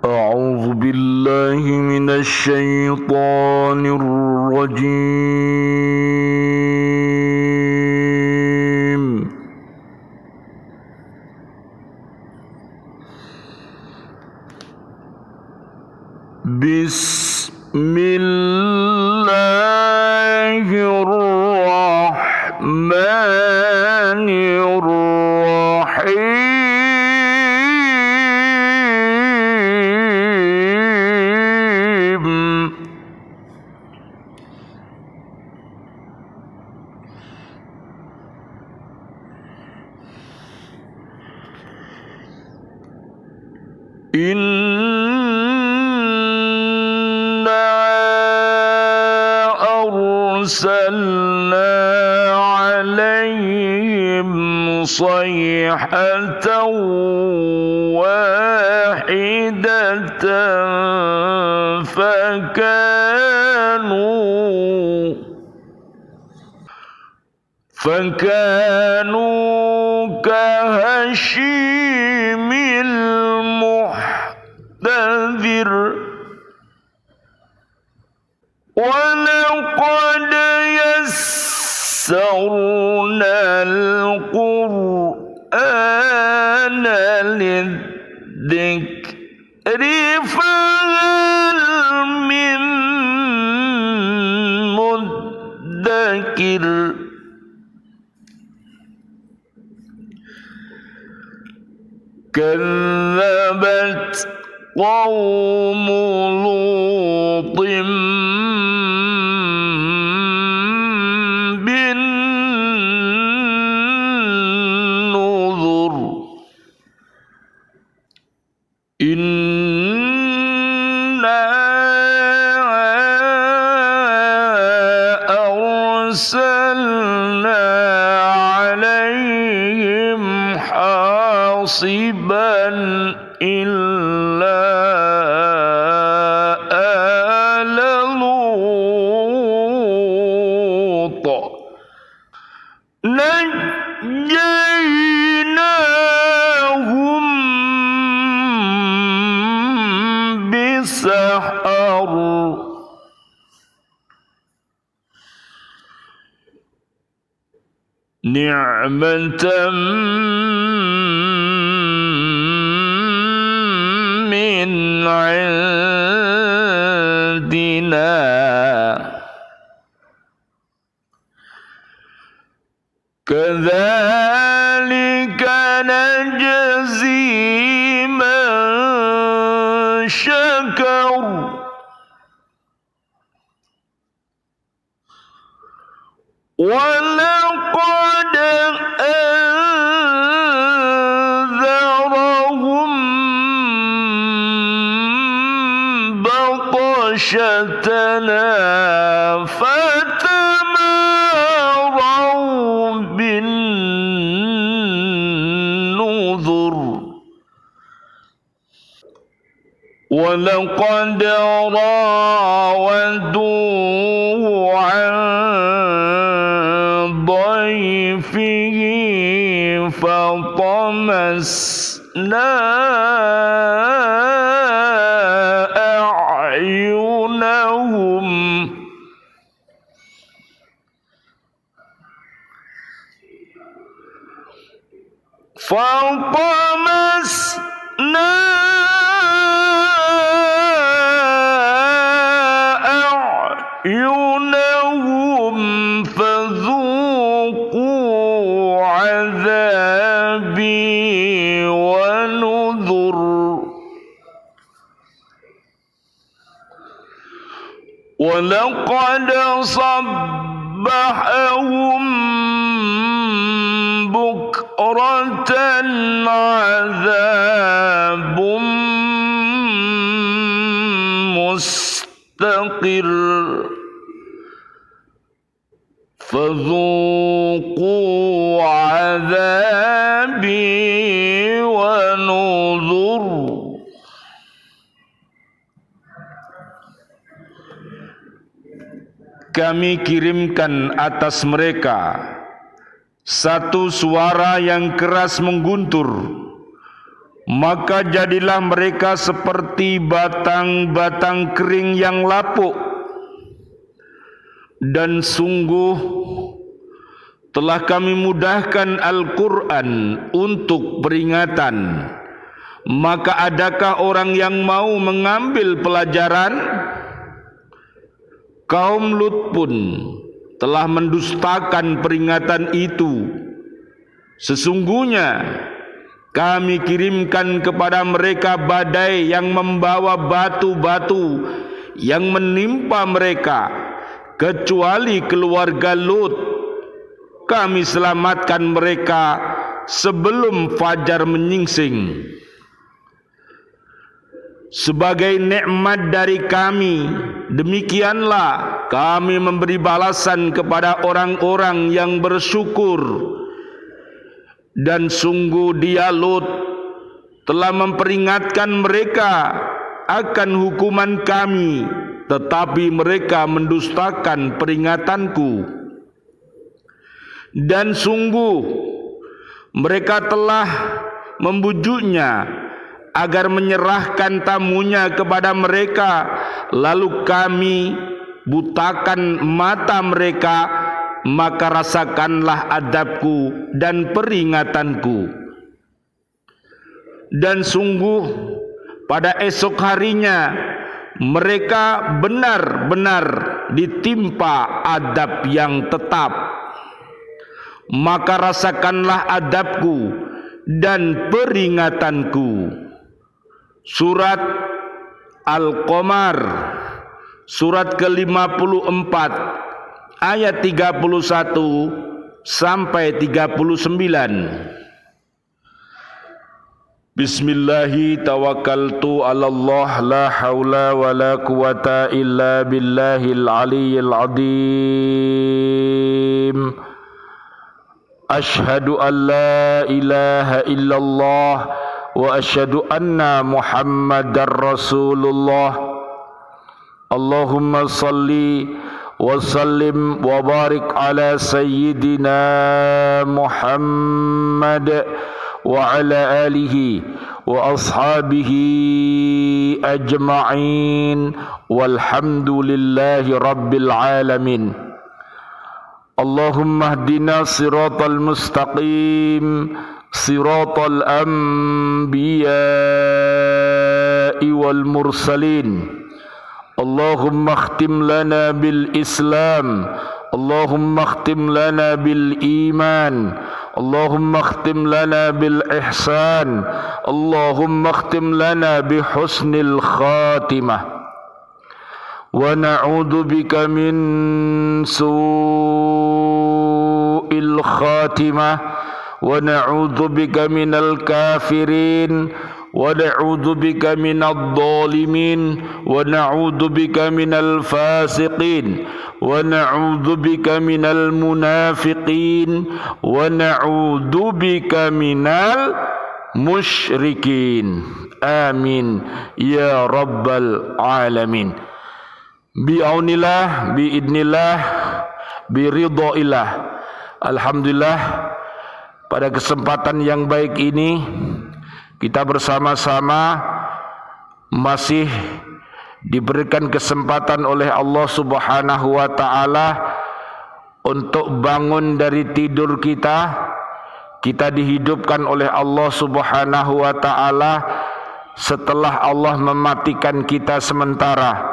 أعوذ بالله من الشيطان الرجيم. بسم الله الرحمن الرحيم. إنا أرسلنا عليهم صيحة واحدة فكانوا كهشيم المحتذر. ولقد يسرنا القرآن للذكر فهل من مدكر. كذبت قوم لوط بالنذر. إنا أرسلنا عليهم حاصبا إلا آل لوط نجيناهم بسحر. نعمة من عندنا كذلك نجزي من شكر. ولقد أنذرهم بطشتنا فتماروا بالنذر. ولقد راودوه عن ضيفه فطمسنا أعينهم فذوقوا عذابي ونذر. ولقد صبحهم بكرة عذاب مستقر. فذوقوا عذابي ونذر. Kami kirimkan atas mereka satu suara yang keras mengguntur, maka jadilah mereka seperti batang-batang kering yang lapuk. Dan sungguh telah kami mudahkan Al-Quran untuk peringatan. Maka adakah orang yang mau mengambil pelajaran? Kaum Lut pun telah mendustakan peringatan itu. Sesungguhnya kami kirimkan kepada mereka badai yang membawa batu-batu yang menimpa mereka, kecuali keluarga Lut. Kami selamatkan mereka sebelum fajar menyingsing. Sebagai nikmat dari kami, demikianlah kami memberi balasan kepada orang-orang yang bersyukur. Dan sungguh dia Lut telah memperingatkan mereka akan hukuman kami, tetapi mereka mendustakan peringatanku. Dan sungguh mereka telah membujuknya agar menyerahkan tamunya kepada mereka, lalu kami butakan mata mereka, maka rasakanlah adabku dan peringatanku. Dan sungguh pada esok harinya mereka benar-benar ditimpa adab yang tetap, maka rasakanlah adabku dan peringatanku. Surat Al-Qamar, surat ke-54, ayat 31 sampai 39. Bismillahi tawakkaltu ala Allah, la hawla wa la quwata illa billahil aliyyil azim. Ashhadu an la ilaha illallah wa ashhadu anna Muhammadar Rasulullah. Allahumma salli wa sallim wa barik ala sayyidina Muhammad wa ala alihi wa ashabihi ajma'in walhamdulillahi rabbil alamin. Allahumma hdina siratal mustaqim, siratal anbiya'i wal mursalin. Allahumma khtim lana bil Islam, Allahumma khtim lana bil iman, Allahumma khtim lana bil ihsan, Allahumma khtim lana bi husnil khatimah. Wa na'udzu bika min su'il khatimah, wa na'udzu bika minal kafirin, wa na'udzu bika minadh dhalimin, wa na'udzu bika minal fasiqin, wa na'udzu bika minal munafiqin, wa na'udzu bika minal musyrikin. Amin ya rabbal alamin. Bi'aunillah, bi'idnillah, biridhaillah. Alhamdulillah, pada kesempatan yang baik ini kita bersama-sama masih diberikan kesempatan oleh Allah Subhanahu wa taala untuk bangun dari tidur kita. Kita dihidupkan oleh Allah Subhanahu wa taala setelah Allah mematikan kita sementara.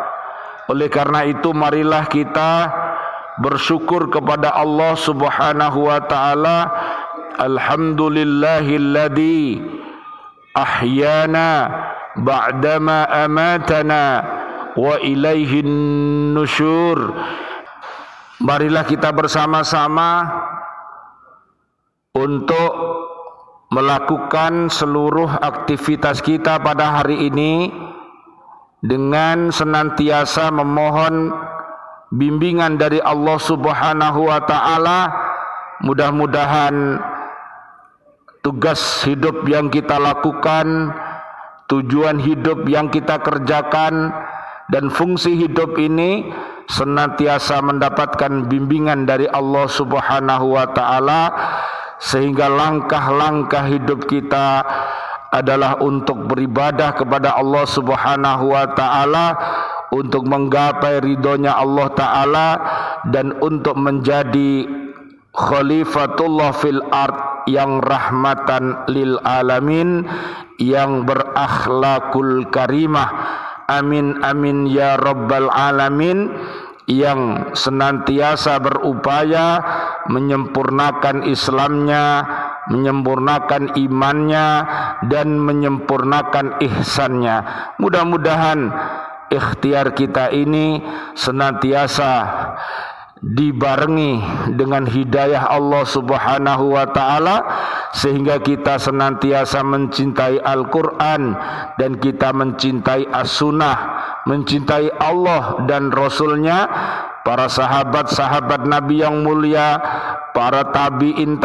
Oleh karena itu marilah kita bersyukur kepada Allah Subhanahu wa taala. Alhamdulillahilladzi ahyana ba'dama amatana wa ilaihin nusyur. Marilah kita bersama-sama untuk melakukan seluruh aktivitas kita pada hari ini dengan senantiasa memohon bimbingan dari Allah Subhanahu wa taala. Mudah-mudahan tugas hidup yang kita lakukan, tujuan hidup yang kita kerjakan, dan fungsi hidup ini senantiasa mendapatkan bimbingan dari Allah Subhanahu wa taala, sehingga langkah-langkah hidup kita adalah untuk beribadah kepada Allah Subhanahu wa taala, untuk menggapai ridhonya Allah taala, dan untuk menjadi khalifatullah fil ard yang rahmatan lil alamin, yang berakhlakul karimah. Amin amin ya rabbal alamin. Yang senantiasa berupaya menyempurnakan Islamnya, menyempurnakan imannya, dan menyempurnakan ihsannya. Mudah-mudahan ikhtiar kita ini senantiasa dibarengi dengan hidayah Allah Subhanahu wa taala, sehingga kita senantiasa mencintai Al-Quran dan kita mencintai As-Sunnah, mencintai Allah dan Rasulnya, para sahabat-sahabat Nabi yang mulia, para tabi'in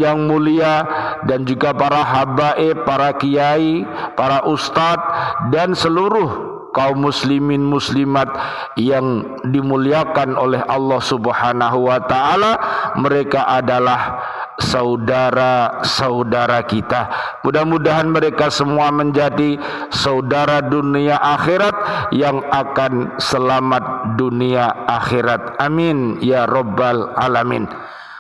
yang mulia, dan juga para habaib, para kiai, para ustadz, dan seluruh kaum muslimin muslimat yang dimuliakan oleh Allah Subhanahu wa taala. Mereka adalah saudara-saudara kita. Mudah-mudahan mereka semua menjadi saudara dunia akhirat yang akan selamat dunia akhirat. Amin ya rabbal alamin.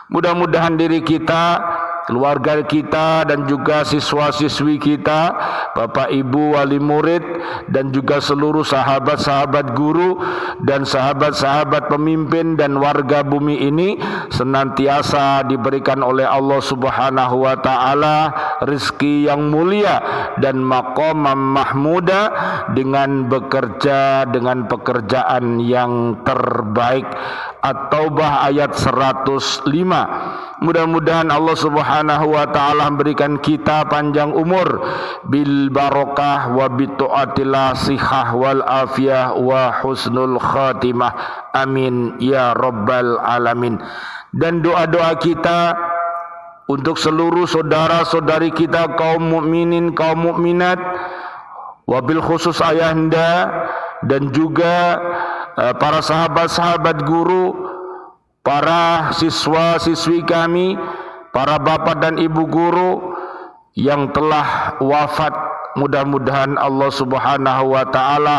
Mudah-mudahan diri kita, keluarga kita, dan juga siswa-siswi kita, Bapak Ibu wali murid, dan juga seluruh sahabat-sahabat guru dan sahabat-sahabat pemimpin dan warga bumi ini senantiasa diberikan oleh Allah Subhanahu wa taala rezeki yang mulia dan maqamam mahmuda, dengan bekerja dengan pekerjaan yang terbaik. At-Taubah ayat 105. Mudah-mudahan Allah Subhanahu wa taala memberikan kita panjang umur bil barokah wa bi taatillah sihah wal afiyah wa husnul khatimah. Amin ya rabbal alamin. Dan doa-doa kita untuk seluruh saudara-saudari kita kaum mukminin, kaum mukminat, wabil khusus ayahanda, dan juga para sahabat-sahabat guru, para siswa-siswi kami, para bapak dan ibu guru yang telah wafat. Mudah-mudahan Allah Subhanahu wa taala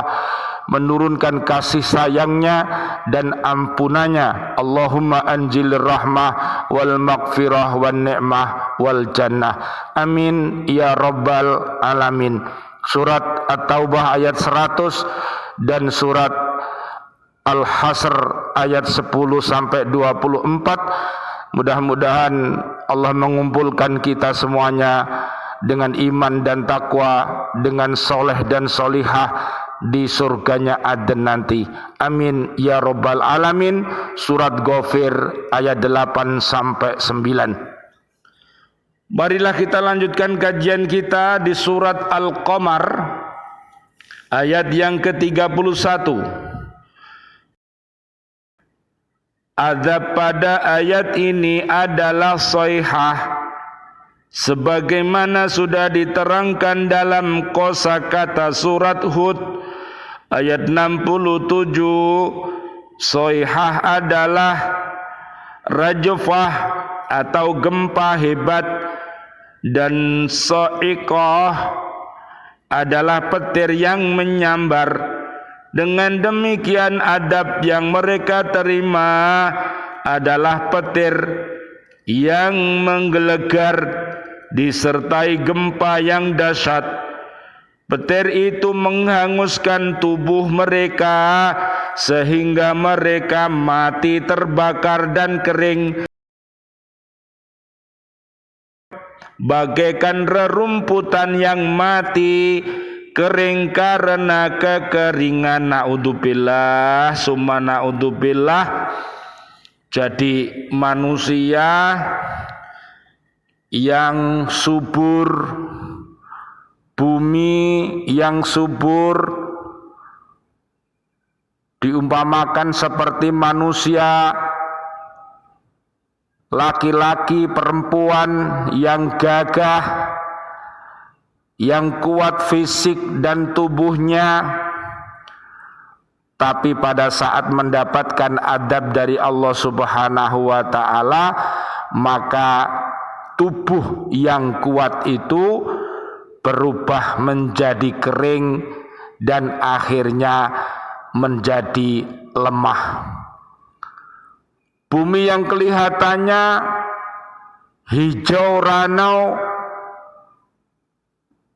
menurunkan kasih sayangnya dan ampunannya. Allahumma anjil rahmah wal maghfirah wan ni'mah wal jannah. Amin ya rabbal alamin. Surat At-Taubah ayat 100 dan surat Al-Hasr ayat 10 sampai 24. Mudah-mudahan Allah mengumpulkan kita semuanya dengan iman dan takwa, dengan soleh dan solihah di surganya Aden nanti. Amin ya rabbal alamin. Surat Ghafir ayat 8 sampai 9. Marilah kita lanjutkan kajian kita di surat Al-Qamar ayat yang ke-31. Azab pada ayat ini adalah shaihah, sebagaimana sudah diterangkan dalam kosakata surat Hud ayat 67. Shaihah adalah rajfah atau gempa hebat, dan sa'iqah adalah petir yang menyambar. Dengan demikian adab yang mereka terima adalah petir yang menggelegar disertai gempa yang dahsyat. Petir itu menghanguskan tubuh mereka sehingga mereka mati terbakar dan kering bagaikan rerumputan yang mati kering karena kekeringan. Naudzubillah summa naudzubillah. Jadi manusia yang subur, bumi yang subur, diumpamakan seperti manusia laki-laki perempuan yang gagah, yang kuat fisik dan tubuhnya, tapi pada saat mendapatkan adab dari Allah Subhanahu wa taala, maka tubuh yang kuat itu berubah menjadi kering dan akhirnya menjadi lemah. Bumi yang kelihatannya hijau ranau,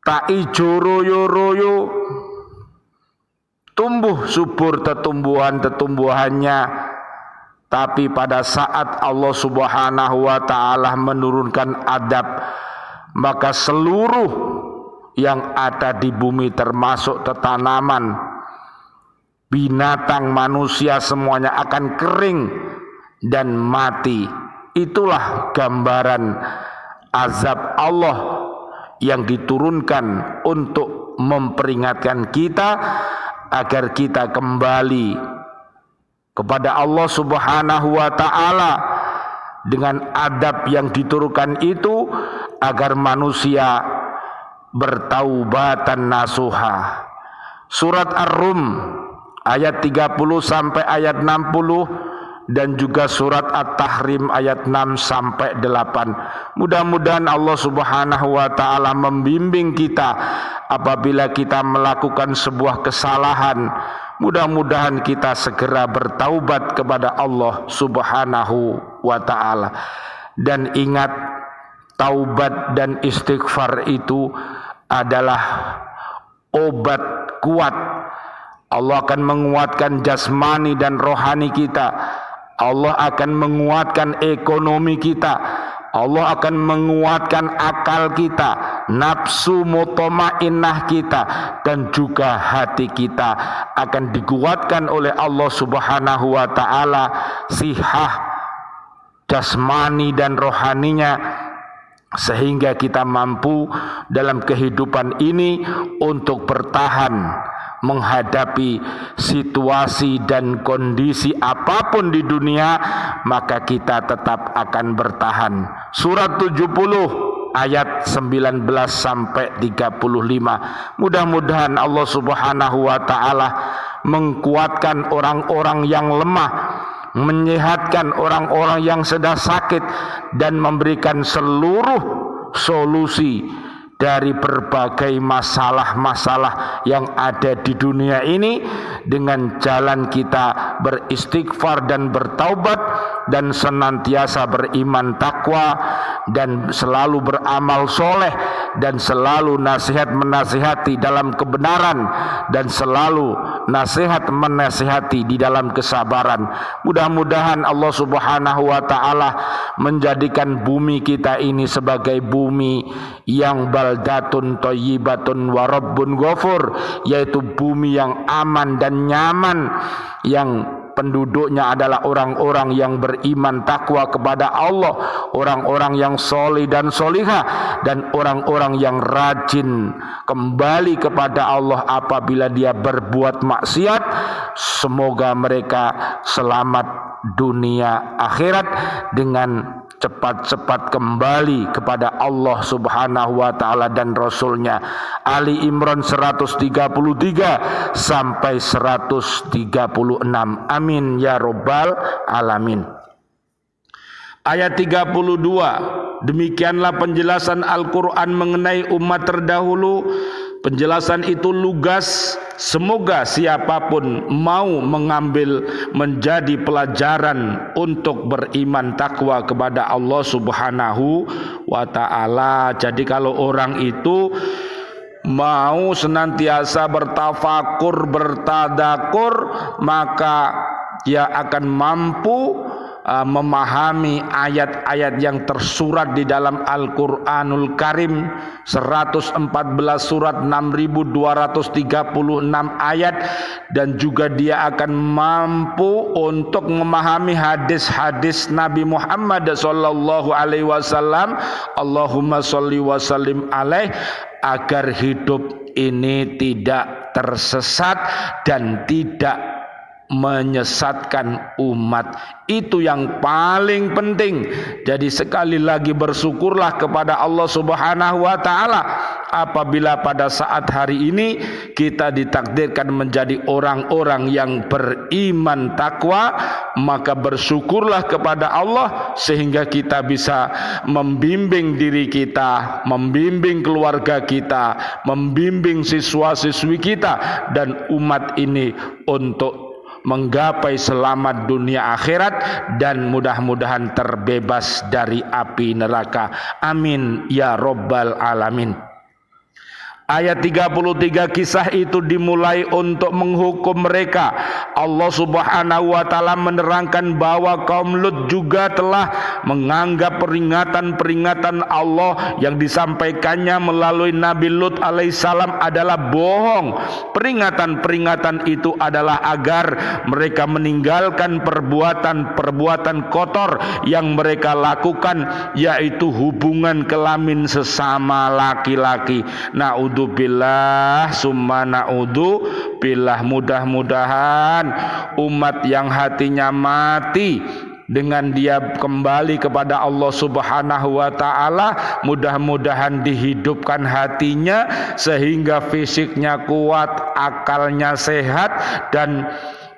tak ijo royo-royo, tumbuh subur tetumbuhannya, tapi pada saat Allah Subhanahu wa ta'ala menurunkan adab, maka seluruh yang ada di bumi termasuk tanaman, binatang, manusia semuanya akan kering dan mati. Itulah gambaran azab Allah yang diturunkan untuk memperingatkan kita agar kita kembali kepada Allah Subhanahu wa ta'ala dengan adab yang diturunkan itu, agar manusia bertaubatan nasuha. Surat Ar-Rum ayat 30 sampai ayat 60 dan juga surat At-Tahrim ayat 6 sampai 8. Mudah-mudahan Allah Subhanahu wa ta'ala membimbing kita apabila kita melakukan sebuah kesalahan. Mudah-mudahan kita segera bertaubat kepada Allah Subhanahu wa ta'ala. Dan ingat, taubat dan istighfar itu adalah obat kuat. Allah akan menguatkan jasmani dan rohani kita. Allah akan menguatkan ekonomi kita. Allah akan menguatkan akal kita, nafsu mutmainnah kita, dan juga hati kita akan dikuatkan oleh Allah Subhanahu wa ta'ala, sihah jasmani dan rohaninya, sehingga kita mampu dalam kehidupan ini untuk bertahan menghadapi situasi dan kondisi apapun di dunia, maka kita tetap akan bertahan. Surat 70 ayat 19 sampai 35. Mudah-mudahan Allah Subhanahu wa ta'ala menguatkan orang-orang yang lemah, menyehatkan orang-orang yang sedang sakit, dan memberikan seluruh solusi dari berbagai masalah-masalah yang ada di dunia ini dengan jalan kita beristighfar dan bertaubat dan senantiasa beriman takwa dan selalu beramal soleh dan selalu nasihat menasihati dalam kebenaran dan selalu nasihat menasihati di dalam kesabaran. Mudah-mudahan Allah Subhanahu wa ta'ala menjadikan bumi kita ini sebagai bumi yang baldatun thayyibatun wa rabbun ghafur, yaitu bumi yang aman dan nyaman, yang penduduknya adalah orang-orang yang beriman takwa kepada Allah, orang-orang yang soleh dan solihah, dan orang-orang yang rajin kembali kepada Allah apabila dia berbuat maksiat. Semoga mereka selamat dunia akhirat dengan cepat-cepat kembali kepada Allah Subhanahu wa ta'ala dan Rasulnya. Ali Imran 133 sampai 136. Amin ya Rabbal alamin. Ayat 32. Demikianlah penjelasan Al-Quran mengenai umat terdahulu. Penjelasan itu lugas. Semoga siapapun mau mengambil menjadi pelajaran untuk beriman takwa kepada Allah Subhanahu wa ta'ala. Jadi kalau orang itu mau senantiasa bertafakur, bertadakur, maka dia akan mampu memahami ayat-ayat yang tersurat di dalam Al-Quranul Karim, 114 surat, 6.236 ayat, dan juga dia akan mampu untuk memahami hadis-hadis Nabi Muhammad sallallahu alaihi wasallam, Allahumma sholli wa sallim alaih, agar hidup ini tidak tersesat dan tidak menyesatkan umat. Itu yang paling penting. Jadi sekali lagi bersyukurlah kepada Allah Subhanahu wa taala apabila pada saat hari ini kita ditakdirkan menjadi orang-orang yang beriman takwa, maka bersyukurlah kepada Allah sehingga kita bisa membimbing diri kita, membimbing keluarga kita, membimbing siswa-siswi kita dan umat ini untuk menggapai selamat dunia akhirat dan mudah-mudahan terbebas dari api neraka. Amin ya rabbal alamin. Ayat 33 kisah itu dimulai untuk menghukum mereka. Allah Subhanahu wa taala menerangkan bahwa kaum Lut juga telah menganggap peringatan-peringatan Allah yang disampaikannya melalui Nabi Lut alaihissalam adalah bohong. Peringatan-peringatan itu adalah agar mereka meninggalkan perbuatan-perbuatan kotor yang mereka lakukan, yaitu hubungan kelamin sesama laki-laki. Na'udzubillah summa na'udzubillah. Mudah-mudahan umat yang hatinya mati dengan dia kembali kepada Allah Subhanahu wa taala, mudah-mudahan dihidupkan hatinya sehingga fisiknya kuat, akalnya sehat dan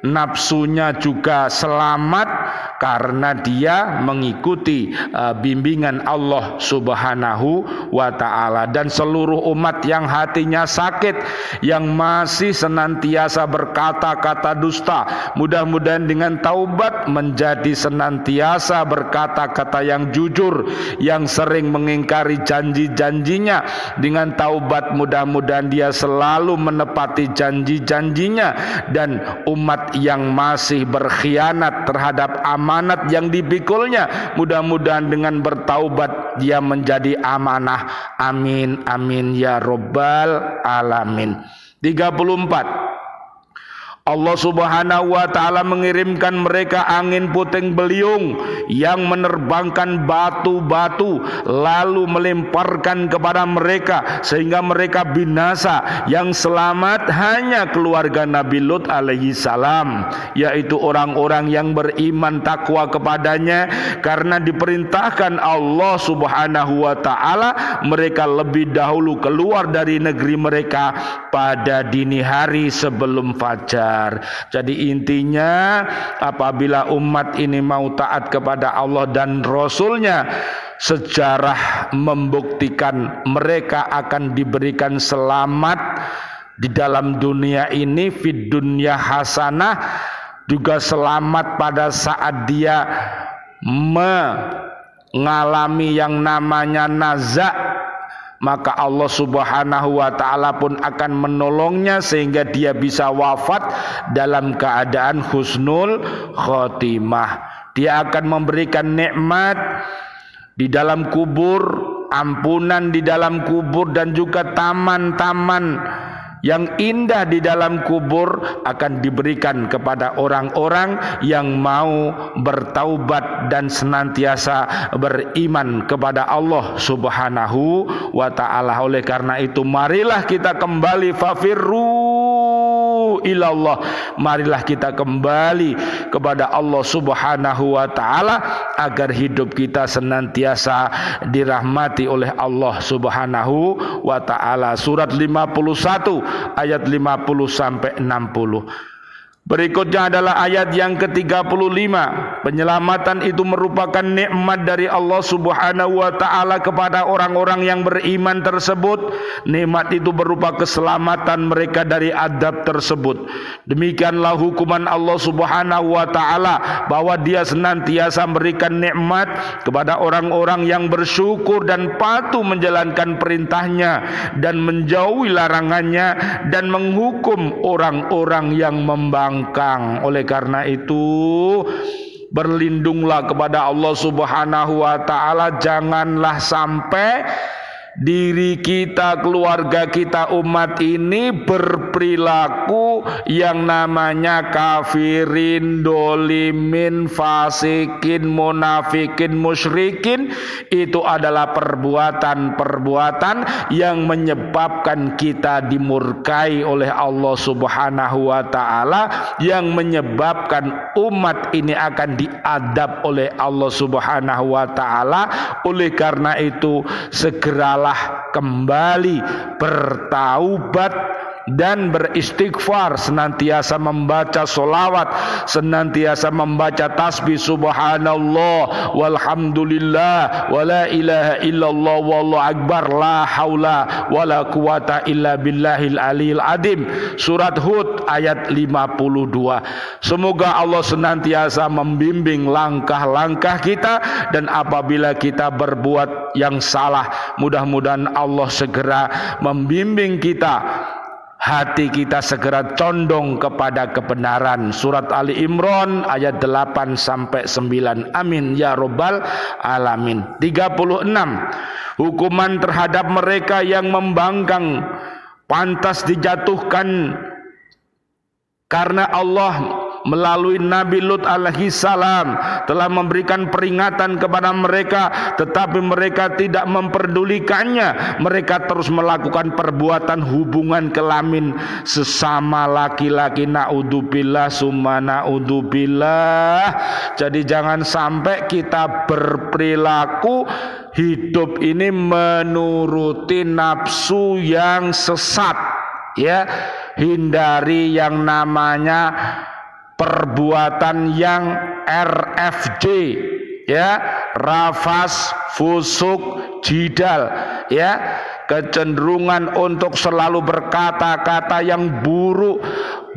nafsunya juga selamat karena dia mengikuti bimbingan Allah Subhanahu wa taala. Dan seluruh umat yang hatinya sakit, yang masih senantiasa berkata-kata dusta, mudah-mudahan dengan taubat menjadi senantiasa berkata-kata yang jujur, yang sering mengingkari janji-janjinya. Dengan taubat mudah-mudahan dia selalu menepati janji-janjinya. Dan umat yang masih berkhianat terhadap amanat yang dipikulnya, mudah-mudahan dengan bertaubat dia menjadi amanah. Amin amin ya rabbal alamin. 34. Allah Subhanahu wa taala mengirimkan mereka angin puting beliung yang menerbangkan batu-batu lalu melemparkan kepada mereka sehingga mereka binasa. Yang selamat hanya keluarga Nabi Lut alaihi salam, yaitu orang-orang yang beriman takwa kepadanya, karena diperintahkan Allah Subhanahu wa taala mereka lebih dahulu keluar dari negeri mereka pada dini hari sebelum fajar. Jadi intinya apabila umat ini mau taat kepada Allah dan Rasulnya, sejarah membuktikan mereka akan diberikan selamat di dalam dunia ini, fid dunya hasanah, juga selamat pada saat dia mengalami yang namanya nazak. Maka Allah Subhanahu wa taala pun akan menolongnya sehingga dia bisa wafat dalam keadaan husnul khotimah. Dia akan memberikan nikmat di dalam kubur, ampunan di dalam kubur, dan juga taman-taman yang indah di dalam kubur akan diberikan kepada orang-orang yang mau bertaubat dan senantiasa beriman kepada Allah Subhanahu wa taala. Oleh karena itu marilah kita kembali fafirru ilallah. Marilah kita kembali kepada Allah Subhanahu wa taala agar hidup kita senantiasa dirahmati oleh Allah Subhanahu wa taala. Surat 51 ayat 50 sampai 60. Berikutnya adalah ayat yang ke-35. Penyelamatan itu merupakan nikmat dari Allah Subhanahu wa taala kepada orang-orang yang beriman tersebut. Nikmat itu berupa keselamatan mereka dari adab tersebut. Demikianlah hukuman Allah Subhanahu wa taala, bahwa Dia senantiasa memberikan nikmat kepada orang-orang yang bersyukur dan patuh menjalankan perintahnya dan menjauhi larangannya, dan menghukum orang-orang yang membangkang. Oleh karena itu berlindunglah kepada Allah Subhanahu wa taala, janganlah sampai diri kita, keluarga kita, umat ini berperilaku yang namanya kafirin, dolimin, fasikin, munafikin, musyrikin, itu adalah perbuatan-perbuatan yang menyebabkan kita dimurkai oleh Allah Subhanahu wa taala, yang menyebabkan umat ini akan diadab oleh Allah Subhanahu wa taala. Oleh karena itu, segeralah kembali bertaubat dan beristighfar, senantiasa membaca sholawat, senantiasa membaca tasbih subhanallah walhamdulillah wala ilaha illallah wallahu akbar la haula wala quwata illa billahil aliyil adim. Surat Hud ayat 52. Semoga Allah senantiasa membimbing langkah-langkah kita, dan apabila kita berbuat yang salah, mudah-mudahan Allah segera membimbing kita, hati kita segera condong kepada kebenaran. Surat Ali Imran ayat 8-9. Amin ya rabbal alamin. 36. Hukuman terhadap mereka yang membangkang pantas dijatuhkan karena Allah melalui Nabi Lut alaihi salam telah memberikan peringatan kepada mereka, tetapi mereka tidak memperdulikannya. Mereka terus melakukan perbuatan hubungan kelamin sesama laki-laki. Naudzubillah summa naudzubillah. Jadi jangan sampai kita berperilaku hidup ini menuruti nafsu yang sesat, ya. Hindari yang namanya perbuatan yang RFJ, ya, rafas, fusuk, jidal, ya, kecenderungan untuk selalu berkata-kata yang buruk,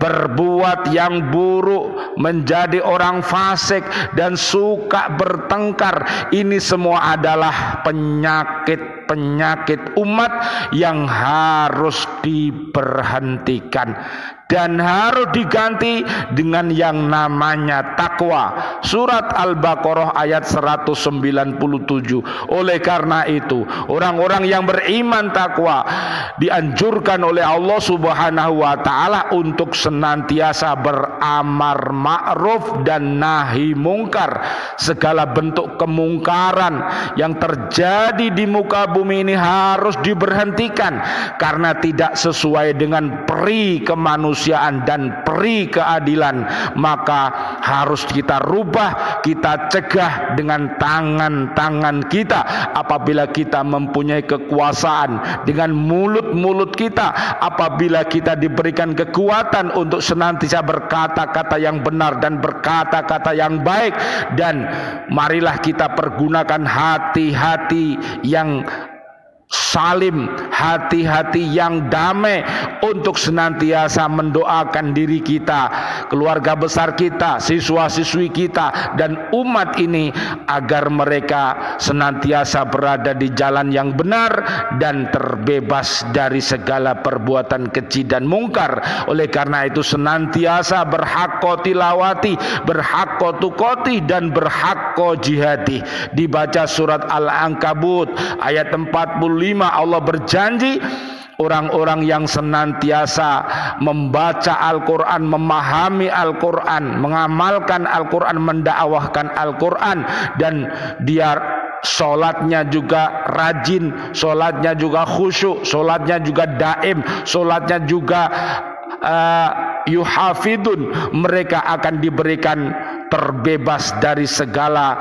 berbuat yang buruk, menjadi orang fasik dan suka bertengkar. Ini semua adalah penyakit umat yang harus diberhentikan dan harus diganti dengan yang namanya takwa. Surat Al-Baqarah ayat 197. Oleh karena itu, orang-orang yang beriman takwa dianjurkan oleh Allah Subhanahu wa taala untuk senantiasa beramar ma'ruf dan nahi mungkar. Segala bentuk kemungkaran yang terjadi di muka bumi ini harus diberhentikan karena tidak sesuai dengan peri kemanusiaan dan peri keadilan. Maka harus kita rubah, kita cegah dengan tangan-tangan kita. Apabila kita mempunyai kekuasaan, dengan mulut-mulut kita, apabila kita diberikan kekuatan untuk senantiasa berkata-kata yang benar dan berkata-kata yang baik, dan marilah kita pergunakan hati-hati yang salim, hati-hati yang damai untuk senantiasa mendoakan diri kita, keluarga besar kita, siswa-siswi kita, dan umat ini agar mereka senantiasa berada di jalan yang benar dan terbebas dari segala perbuatan keji dan mungkar. Oleh karena itu, senantiasa berhakko tilawati, berhakko tukoti, dan berhakko jihadi. Dibaca surat Al-Ankabut ayat 45. Allah berjanji, orang-orang yang senantiasa membaca Al-Quran, memahami Al-Quran, mengamalkan Al-Quran, mendakwahkan Al-Quran, dan dia sholatnya juga rajin, sholatnya juga khusyuk, sholatnya juga daim, sholatnya juga yuhafidun, mereka akan diberikan terbebas dari segala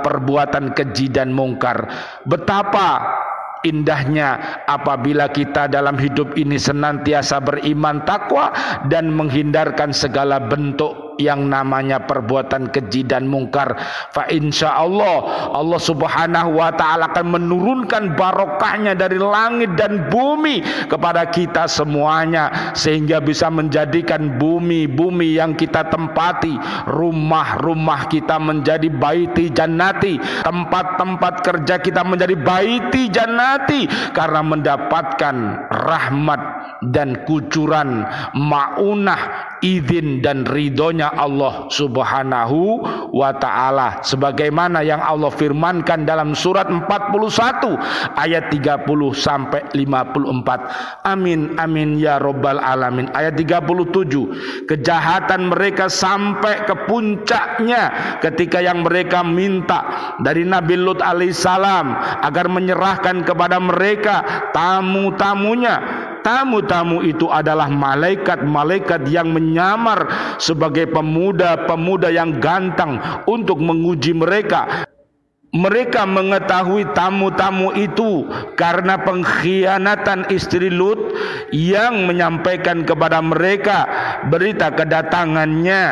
perbuatan keji dan mungkar. Betapa indahnya apabila kita dalam hidup ini senantiasa beriman takwa dan menghindarkan segala bentuk yang namanya perbuatan keji dan mungkar. Fa insyaallah Allah Subhanahu wa taala akan menurunkan barokahnya dari langit dan bumi kepada kita semuanya, sehingga bisa menjadikan bumi-bumi yang kita tempati, rumah-rumah kita menjadi baiti jannati, tempat-tempat kerja kita menjadi baiti jannati, karena mendapatkan rahmat dan kucuran maunah, izin dan ridhonya Allah Subhanahu wa ta'ala, sebagaimana yang Allah firmankan dalam surat 41 ayat 30 sampai 54. Amin amin ya rabbal alamin. Ayat 37, kejahatan mereka sampai ke puncaknya ketika yang mereka minta dari Nabi Lut alaihissalam agar menyerahkan kepada mereka tamu-tamunya. Tamu-tamu itu adalah malaikat-malaikat yang menyamar sebagai pemuda-pemuda yang ganteng untuk menguji mereka. Mereka mengetahui tamu-tamu itu karena pengkhianatan istri Lut yang menyampaikan kepada mereka berita kedatangannya.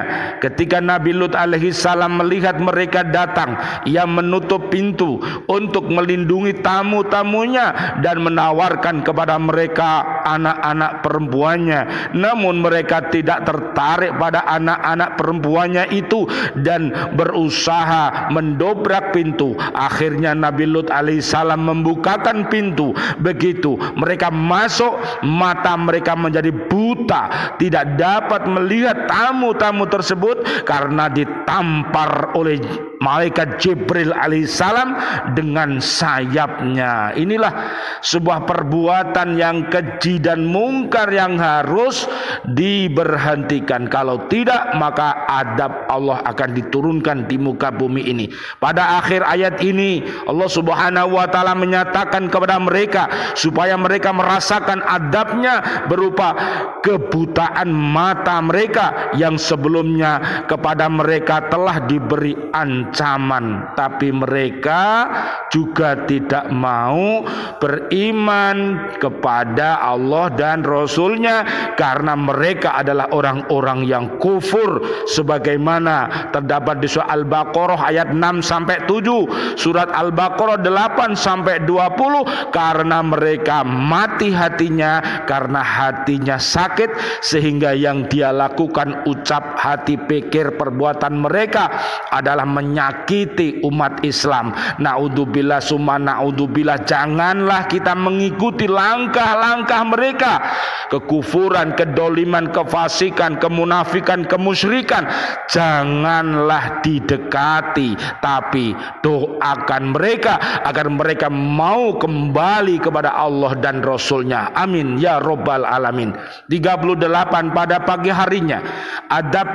Ketika Nabi Lut alaihissalam melihat mereka datang, ia menutup pintu untuk melindungi tamu-tamunya dan menawarkan kepada mereka anak-anak perempuannya. Namun mereka tidak tertarik pada anak-anak perempuannya itu dan berusaha mendobrak pintu. Akhirnya Nabi Lut alaihissalam membukakan pintu. Begitu mereka masuk, mata mereka menjadi buta, tidak dapat melihat tamu-tamu tersebut karena ditampar oleh malaikat Jibril alaihissalam dengan sayapnya. Inilah sebuah perbuatan yang keji dan mungkar yang harus diberhentikan. Kalau tidak, maka adab Allah akan diturunkan di muka bumi ini. Pada akhir ayat ini Allah Subhanahu wa taala menyatakan kepada mereka supaya mereka merasakan adabnya berupa kebutaan mata mereka yang sebelumnya kepada mereka telah diberi ancaman, tapi mereka juga tidak mau beriman kepada Allah dan Rasulnya karena mereka adalah orang-orang yang kufur, sebagaimana terdapat di surah Al-Baqarah ayat 6 sampai 7, surat Al-Baqarah 8 sampai 20, karena mereka mati hatinya, karena hatinya sakit sehingga yang dia lakukan, ucap, hati, pikir, perbuatan mereka adalah menyakiti umat Islam. Naudzubillah summa naudzubillah. Janganlah kita mengikuti langkah-langkah mereka. Kekufuran, kedoliman, kefasikan, kemunafikan, kemusyrikan janganlah didekati, tapi doakan mereka agar mereka mau kembali kepada Allah dan Rasulnya. Amin ya rabbal alamin. 38, pada pagi harinya adab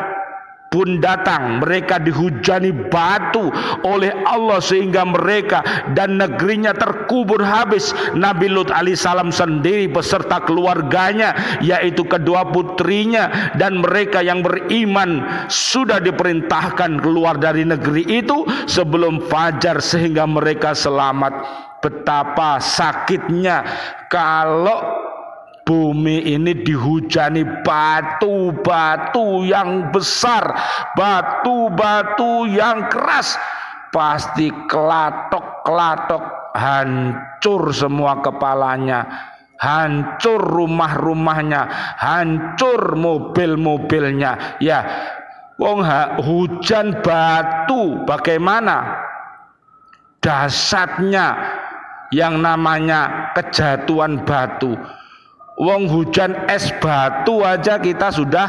pun datang. Mereka dihujani batu oleh Allah sehingga mereka dan negerinya terkubur habis. Nabi Lut alaihissalam sendiri beserta keluarganya, yaitu kedua putrinya dan mereka yang beriman, sudah diperintahkan keluar dari negeri itu sebelum fajar sehingga mereka selamat. Betapa sakitnya kalau bumi ini dihujani batu-batu yang besar, batu-batu yang keras, pasti kelatok-kelatok, hancur semua kepalanya, hancur rumah-rumahnya, hancur mobil-mobilnya. Ya, hujan batu, bagaimana dahsyatnya yang namanya kejatuhan batu. Wong hujan es batu aja kita sudah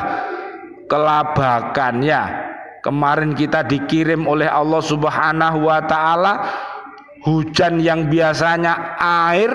kelabakan ya. Kemarin kita dikirim oleh Allah Subhanahu wa taala hujan yang biasanya air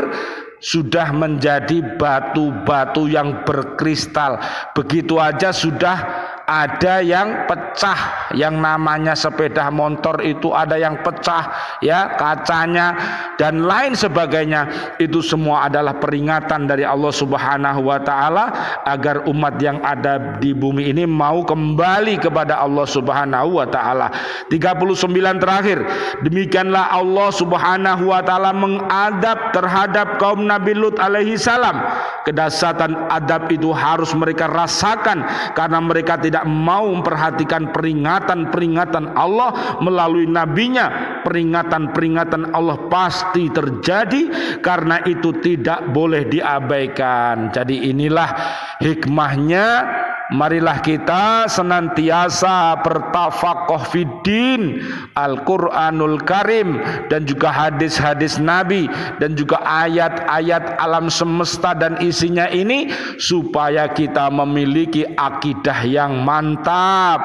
sudah menjadi batu-batu yang berkristal. Begitu aja sudah ada yang pecah, yang namanya sepeda motor itu ada yang pecah ya, kacanya dan lain sebagainya. Itu semua adalah peringatan dari Allah Subhanahu wa taala agar umat yang ada di bumi ini mau kembali kepada Allah Subhanahu wa taala. 39 terakhir, demikianlah Allah Subhanahu wa taala mengadab terhadap kaum Nabi Lut alaihi salam. Kedahsyatan adab itu harus mereka rasakan karena mereka tidak mau memperhatikan peringatan-peringatan Allah melalui nabinya. Peringatan-peringatan Allah pasti terjadi, karena itu tidak boleh diabaikan. Jadi inilah hikmahnya. Marilah kita senantiasa bertafaqquh fiddin, Al-Quranul Karim, dan juga hadis-hadis Nabi, dan juga ayat-ayat alam semesta dan isinya ini, supaya kita memiliki akidah yang mantap,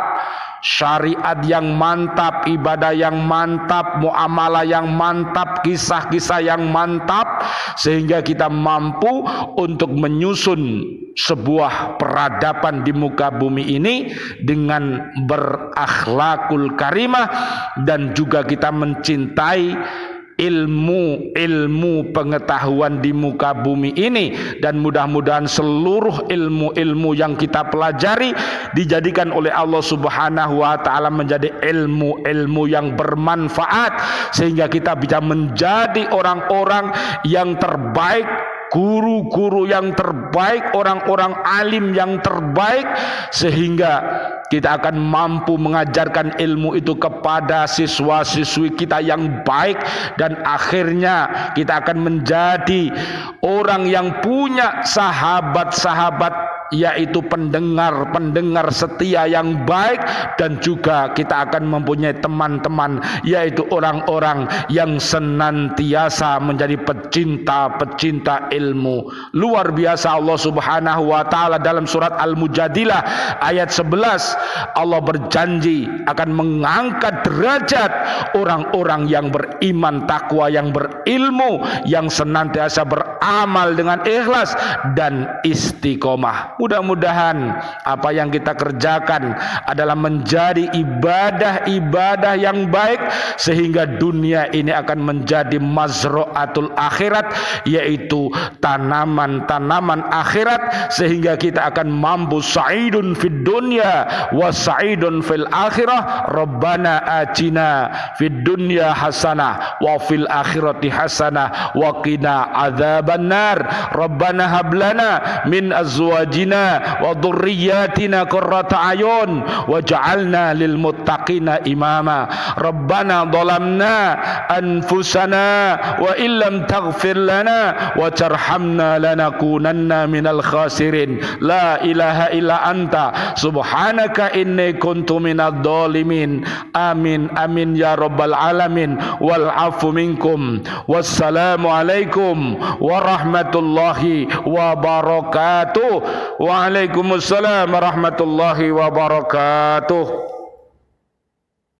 syariat yang mantap, ibadah yang mantap, muamalah yang mantap, kisah-kisah yang mantap, sehingga kita mampu untuk menyusun sebuah peradaban di muka bumi ini dengan berakhlakul karimah, dan juga kita mencintai ilmu pengetahuan di muka bumi ini, dan mudah-mudahan seluruh ilmu yang kita pelajari dijadikan oleh Allah Subhanahu wa taala menjadi ilmu yang bermanfaat, sehingga kita bisa menjadi orang-orang yang terbaik, guru-guru yang terbaik, orang-orang alim yang terbaik, sehingga kita akan mampu mengajarkan ilmu itu kepada siswa-siswi kita yang baik, dan akhirnya kita akan menjadi orang yang punya sahabat-sahabat, yaitu pendengar setia yang baik, dan juga kita akan mempunyai teman-teman, yaitu orang-orang yang senantiasa menjadi pecinta ilmu. Luar biasa Allah Subhanahu wa taala dalam surat Al-Mujadilah ayat 11, Allah berjanji akan mengangkat derajat orang-orang yang beriman, takwa, yang berilmu, yang senantiasa beramal dengan ikhlas dan istiqomah. Mudah-mudahan apa yang kita kerjakan adalah menjadi ibadah-ibadah yang baik, sehingga dunia ini akan menjadi mazra'atul akhirat, yaitu tanaman-tanaman akhirat, sehingga kita akan mampu sa'idun fid dunya wa sa'idun fil akhirah. Rabbana atina fid dunya hasanah wa fil akhirati hasanah wa qina adzabannar. Rabbana hablana min azwajina wa dhurriyyatina qurrata ayun waj'alna lil muttaqina imama. Rabbana dhalamna anfusana wa illam taghfir lana wa tarhamna lanakunanna minal khasirin. La ilaha illa anta subhanaka inni kuntu minadh dhalimin. Amin amin ya rabbal alamin. Wal afu minkum. Wassalamu alaikum warahmatullahi wabarakatuh. Waalaikumsalam warahmatullahi wabarakatuh.